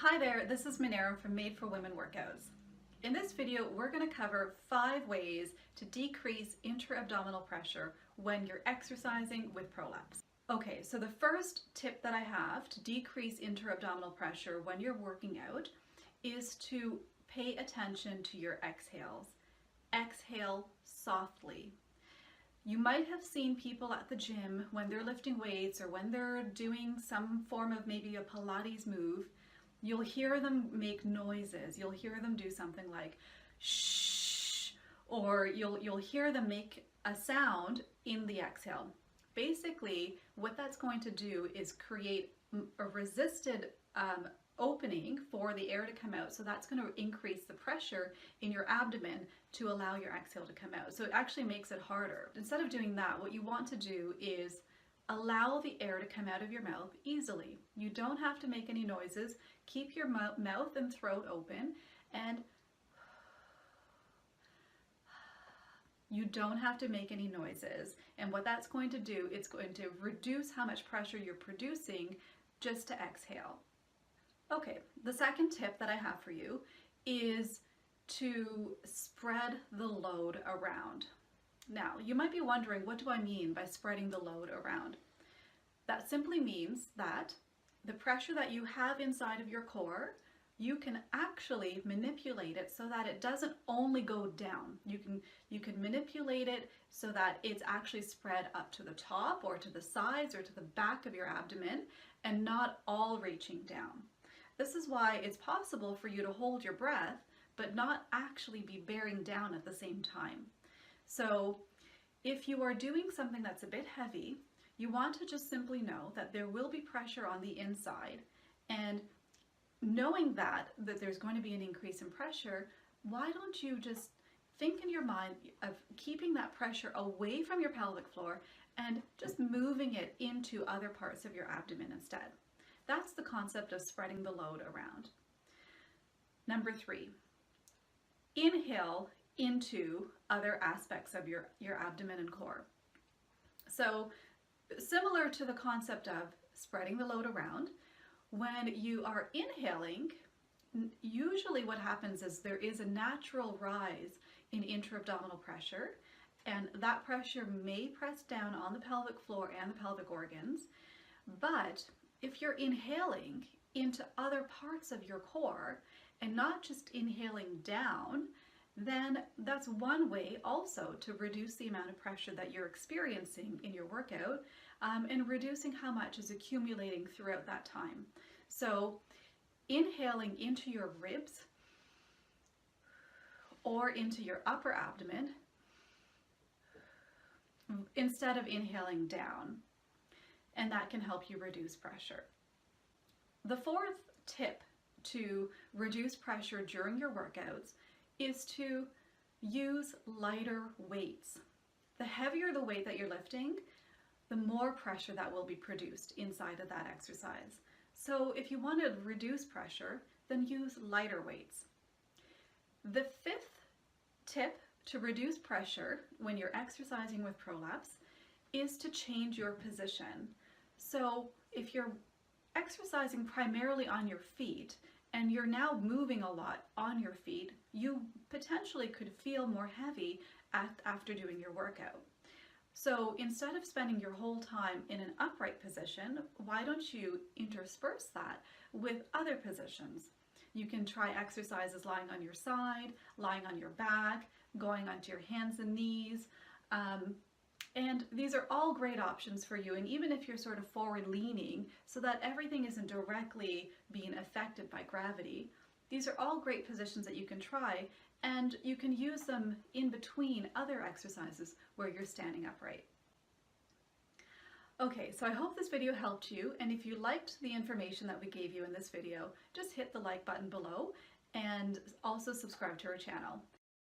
Hi there, this is Manera from Made for Women Workouts. In this video, we're going to cover 5 ways to decrease intra-abdominal pressure when you're exercising with Prolapse. Okay, so the first tip that I have to decrease intra-abdominal pressure when you're working out is to pay attention to your exhales. Exhale softly. You might have seen people at the gym when they're lifting weights or when they're doing some form of maybe a Pilates move. You'll hear them make noises. You'll hear them do something like shh, or you'll hear them make a sound in the exhale. Basically, what that's going to do is create a resisted opening for the air to come out. So that's going to increase the pressure in your abdomen to allow your exhale to come out. So it actually makes it harder. Instead of doing that, what you want to do is allow the air to come out of your mouth easily. You don't have to make any noises. Keep your mouth and throat open, and you don't have to make any noises. And what that's going to do, it's going to reduce how much pressure you're producing just to exhale. Okay, the second tip that I have for you is to spread the load around. Now, you might be wondering, what do I mean by spreading the load around? That simply means that the pressure that you have inside of your core, you can actually manipulate it so that it doesn't only go down. You can manipulate it so that it's actually spread up to the top or to the sides or to the back of your abdomen and not all reaching down. This is why it's possible for you to hold your breath but not actually be bearing down at the same time. So if you are doing something that's a bit heavy, you want to just simply know that there will be pressure on the inside, and knowing that there's going to be an increase in pressure, why don't you just think in your mind of keeping that pressure away from your pelvic floor and just moving it into other parts of your abdomen instead. That's the concept of spreading the load around. Number 3, inhale into other aspects of your abdomen and core. So similar to the concept of spreading the load around, when you are inhaling, usually what happens is there is a natural rise in intra-abdominal pressure, and that pressure may press down on the pelvic floor and the pelvic organs. But if you're inhaling into other parts of your core and not just inhaling down, then that's one way also to reduce the amount of pressure that you're experiencing in your workout, and reducing how much is accumulating throughout that time. So inhaling into your ribs or into your upper abdomen instead of inhaling down, and that can help you reduce pressure. The fourth tip to reduce pressure during your workouts is to use lighter weights. The heavier the weight that you're lifting, the more pressure that will be produced inside of that exercise. So if you want to reduce pressure, then use lighter weights. The fifth tip to reduce pressure when you're exercising with Prolapse is to change your position. So if you're exercising primarily on your feet, and you're now moving a lot on your feet, you potentially could feel more heavy after doing your workout. So instead of spending your whole time in an upright position, why don't you intersperse that with other positions? You can try exercises lying on your side, lying on your back, going onto your hands and knees. And these are all great options for you, and even if you're sort of forward leaning so that everything isn't directly being affected by gravity, these are all great positions that you can try, and you can use them in between other exercises where you're standing upright. Okay, so I hope this video helped you, and if you liked the information that we gave you in this video, just hit the like button below and also subscribe to our channel.